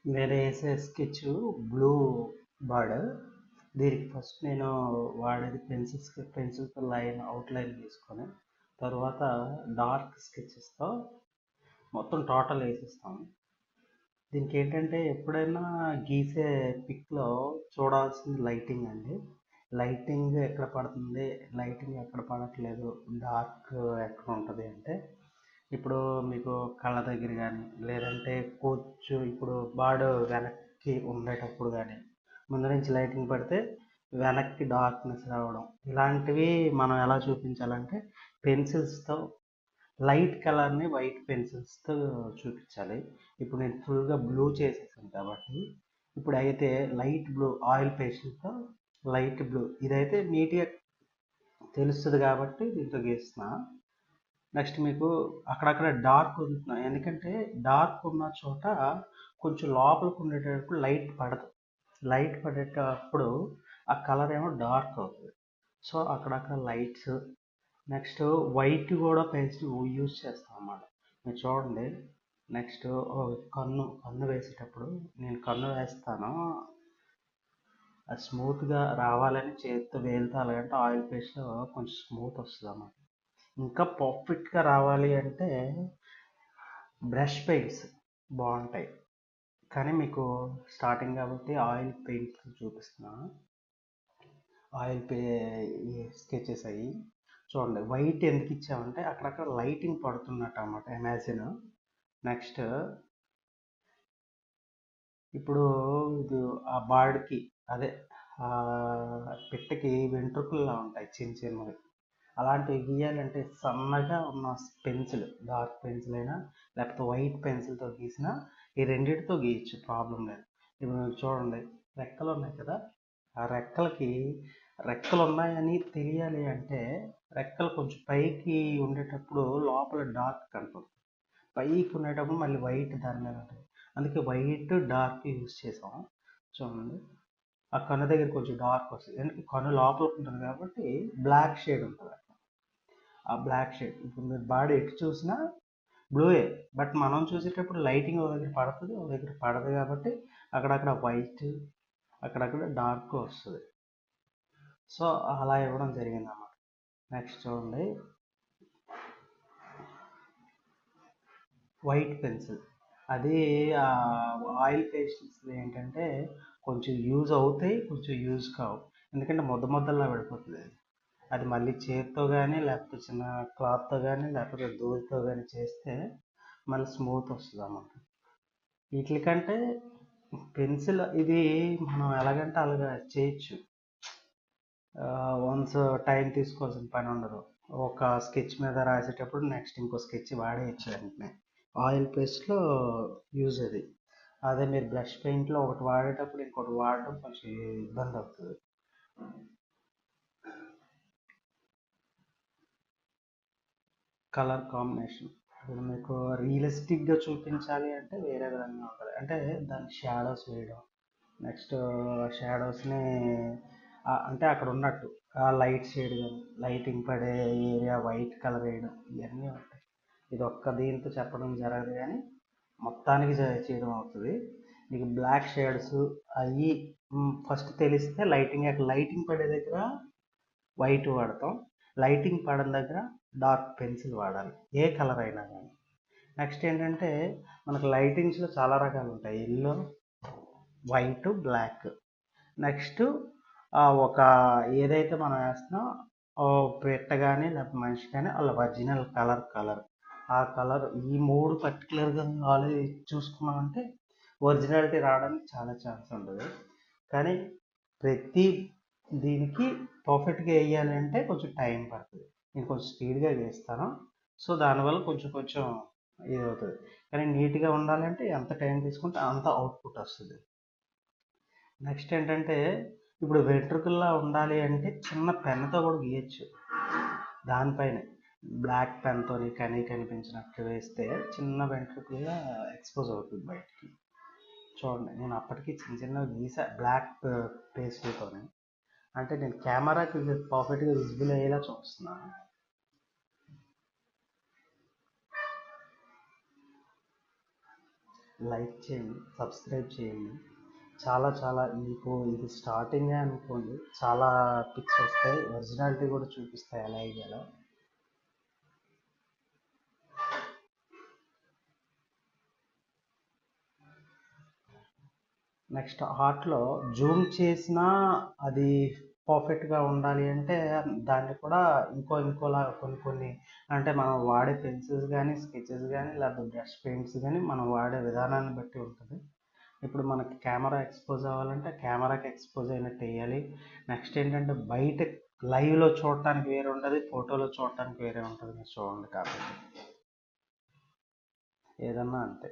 నేను వేసే sketch blue board. దీనికి ఫస్ట్ నేను వాడేది పెన్సిల్తో లైన్ అవుట్లైన్ తీసుకొని తర్వాత డార్క్ స్కెచెస్తో మొత్తం టోటల్ వేసేస్తాను. దీనికి ఏంటంటే ఎప్పుడైనా గీసే పిక్లో చూడాల్సింది లైటింగ్ అండి. లైటింగ్ ఎక్కడ పడుతుంది, లైటింగ్ ఎక్కడ పడట్లేదు, డార్క్ ఎక్కడ ఉంటుంది అంటే ఇప్పుడు మీకు కళ్ళ దగ్గర కానీ లేదంటే కూర్చు ఇప్పుడు బాడు వెనక్కి ఉండేటప్పుడు కానీ ముందు నుంచి లైటింగ్ పడితే వెనక్కి డార్క్నెస్ రావడం ఇలాంటివి మనం ఎలా చూపించాలంటే పెన్సిల్స్తో లైట్ కలర్ని వైట్ పెన్సిల్స్తో చూపించాలి. ఇప్పుడు నేను ఫుల్గా బ్లూ చేసేసాను కాబట్టి ఇప్పుడు అయితే లైట్ బ్లూ ఆయిల్ పేస్ట్తో లైట్ బ్లూ ఇదైతే నీట్గా తెలుస్తుంది కాబట్టి దీంతో గీస్తున్నా. నెక్స్ట్ మీకు అక్కడక్కడ డార్క్ ఉంటున్నా ఎందుకంటే డార్క్ ఉన్న చోట కొంచెం లోపలికి ఉండేటప్పుడు లైట్ పడదు. లైట్ పడేటప్పుడు ఆ కలర్ ఏమో డార్క్ అవుతుంది. సో అక్కడక్కడ లైట్స్ నెక్స్ట్ వైట్ కూడా పెన్సిల్ యూజ్ చేస్తాం అన్నమాట. మీరు చూడండి. నెక్స్ట్ కన్ను వేసేటప్పుడు నేను కన్ను వేస్తాను. అది స్మూత్గా రావాలని చేతితో వేలుతో అలాగంటే ఆయిల్ పేస్ట్లో కొంచెం స్మూత్ వస్తుంది అన్నమాట. ఇంకా పర్ఫెక్ట్గా రావాలి అంటే బ్రష్ పెయింట్స్ బాగుంటాయి. కానీ మీకు స్టార్టింగ్ కాబట్టి ఆయిల్ పెయింట్ చూపిస్తున్నా. ఆయిల్ పే స్కెచెస్ అయ్యి చూడండి. వైట్ ఎందుకు ఇచ్చామంటే అక్కడక్కడ లైటింగ్ పడుతున్నట్టు అన్నమాట ఇమాజిన్. నెక్స్ట్ ఇప్పుడు ఇది ఆ బార్డ్కి అదే ఆ పిట్టకి వెంట్రుకల్లా ఉంటాయి చిన్న చిన్నవి. అలాంటివి గీయాలంటే సన్నగా ఉన్న పెన్సిల్ డార్క్ పెన్సిల్ అయినా లేకపోతే వైట్ పెన్సిల్తో గీసినా ఈ రెండింటితో గీయచ్చు, ప్రాబ్లం లేదు. ఇప్పుడు మీరు చూడండి, రెక్కలు ఉన్నాయి కదా, ఆ రెక్కలు ఉన్నాయని తెలియాలి అంటే రెక్కలు కొంచెం పైకి ఉండేటప్పుడు లోపల డార్క్ కనపడుతుంది, పైకి ఉండేటప్పుడు మళ్ళీ వైట్ దాని మీద ఉంటుంది. అందుకే వైట్ డార్క్ యూజ్ చేసాం. చూడండి, ఆ కన్ను దగ్గర కొంచెం డార్క్ వస్తుంది ఎందుకంటే కన్ను లోపలికి ఉంటుంది కాబట్టి బ్లాక్ షేడ్ ఉంటుంది. ఆ బ్లాక్ షేడ్ ఇప్పుడు మీరు బాడీ ఎటు చూసినా బ్లూయే, బట్ మనం చూసేటప్పుడు లైటింగ్ ఒక దగ్గర పడుతుంది ఒక దగ్గర పడదు కాబట్టి అక్కడక్కడ వైట్ అక్కడక్కడ డార్క్ వస్తుంది. సో అలా ఇవ్వడం జరిగింది అన్నమాట. నెక్స్ట్ చూడండి, వైట్ పెన్సిల్ అది ఆయిల్ పేస్ట్స్ ఏంటంటే కొంచెం యూజ్ అవుతాయి కొంచెం యూజ్ కావు. ఎందుకంటే ముద్దలా పడిపోతుంది అది. అది మళ్ళీ చేతితో కానీ లేకపోతే చిన్న క్లాత్తో కానీ లేకపోతే దూదితో కానీ చేస్తే మళ్ళీ స్మూత్ వస్తుంది అన్నమాట. వీటికంటే పెన్సిల్ ఇది మనం ఎలాగంటే అలాగా చేయొచ్చు. వన్స్ టైం తీసుకోవాల్సిన పని ఉండదు. ఒక స్కెచ్ మీద రాసేటప్పుడు నెక్స్ట్ ఇంకో స్కెచ్ వాడేయచ్చు వెంటనే. ఆయిల్ పేస్ట్లో యూజ్ అది. అదే మీరు బ్రష్ పెయింట్లో ఒకటి వాడేటప్పుడు ఇంకోటి వాడడం కొంచెం ఇబ్బంది అవుతుంది. కలర్ కాంబినేషన్ ఇప్పుడు మీకు రియలిస్టిక్గా చూపించాలి అంటే వేరే విధంగా ఉంటుంది. అంటే దాని షాడోస్ వేయడం, నెక్స్ట్ షాడోస్ని అంటే అక్కడ ఉన్నట్టు ఆ లైట్ షేడ్ కానీ లైటింగ్ పడే ఏరియా వైట్ కలర్ వేయడం ఇవన్నీ ఉంటాయి. ఇది ఒక్క దీంతో చెప్పడం జరగదు కానీ మొత్తానికి చేయడం అవుతుంది. మీకు బ్లాక్ షేడ్స్ అవి ఫస్ట్ తెలిస్తే లైటింగ్ పడే దగ్గర వైట్ వాడతాం, లైటింగ్ పడని దగ్గర డార్క్ పెన్సిల్ వాడాలి ఏ కలర్ అయినా కానీ. నెక్స్ట్ ఏంటంటే మనకు లైటింగ్స్లో చాలా రకాలు ఉంటాయి, ఎల్లో వైట్ బ్లాక్. నెక్స్ట్ ఒక ఏదైతే మనం వేస్తున్నాం పెట్ట కానీ లేకపోతే మనిషి కానీ వాళ్ళ ఒరిజినల్ కలర్ ఆ కలర్ ఈ మూడు పర్టికులర్గా ఆలోచి చూసుకున్నామంటే ఒరిజినాలిటీ రావడానికి చాలా ఛాన్స్ ఉంటుంది. కానీ ప్రతి దీనికి పర్ఫెక్ట్గా వేయాలి అంటే కొంచెం టైం పడుతుంది. నేను కొంచెం స్పీడ్గా వేస్తాను, సో దానివల్ల కొంచెం కొంచెం ఇది అవుతుంది. కానీ నీట్గా ఉండాలంటే ఎంత టైం తీసుకుంటే అంత అవుట్పుట్ వస్తుంది. నెక్స్ట్ ఏంటంటే ఇప్పుడు వెంట్రుకల్లా ఉండాలి అంటే చిన్న పెన్తో కూడా గీయచ్చు. దానిపైన బ్లాక్ పెన్తో కనిపించినట్టు వేస్తే చిన్న వెంట్రుకల్లా ఎక్స్పోజ్ అవుతుంది బయటికి. చూడండి, నేను అప్పటికి చిన్న చిన్నవి గీసా బ్లాక్ పేస్ట్తో. అంటే నేను కెమెరాకి పర్ఫెక్ట్గా విజిబుల్ అయ్యేలా చూస్తున్నాను. లైక్ చేయండి, సబ్స్క్రైబ్ చేయండి. చాలా చాలా మీకు ఇది స్టార్టింగే అనుకోండి, చాలా పిక్స్ వస్తాయి, ఒరిజినాలిటీ కూడా చూపిస్తాయి ఎలా వేయాలో. నెక్స్ట్ ఆర్ట్లో జూమ్ చేసినా అది పర్ఫెక్ట్గా ఉండాలి అంటే దాన్ని కూడా ఇంకోలా కొన్ని అంటే మనం వాడే పెన్సిల్స్ కానీ స్కెచెస్ కానీ లేకపోతే బ్రష్ పెయింట్స్ కానీ మనం వాడే విధానాన్ని బట్టి ఉంటుంది. ఇప్పుడు మనకి కెమెరా ఎక్స్పోజ్ అవ్వాలంటే కెమెరాకి ఎక్స్పోజ్ అయినట్టు వేయాలి. నెక్స్ట్ ఏంటంటే బయట లైవ్లో చూడటానికి వేరే ఉంటుంది, ఫోటోలో చూడటానికి వేరే ఉంటుంది. మీరు చూడండి కాబట్టి ఏదన్నా అంతే.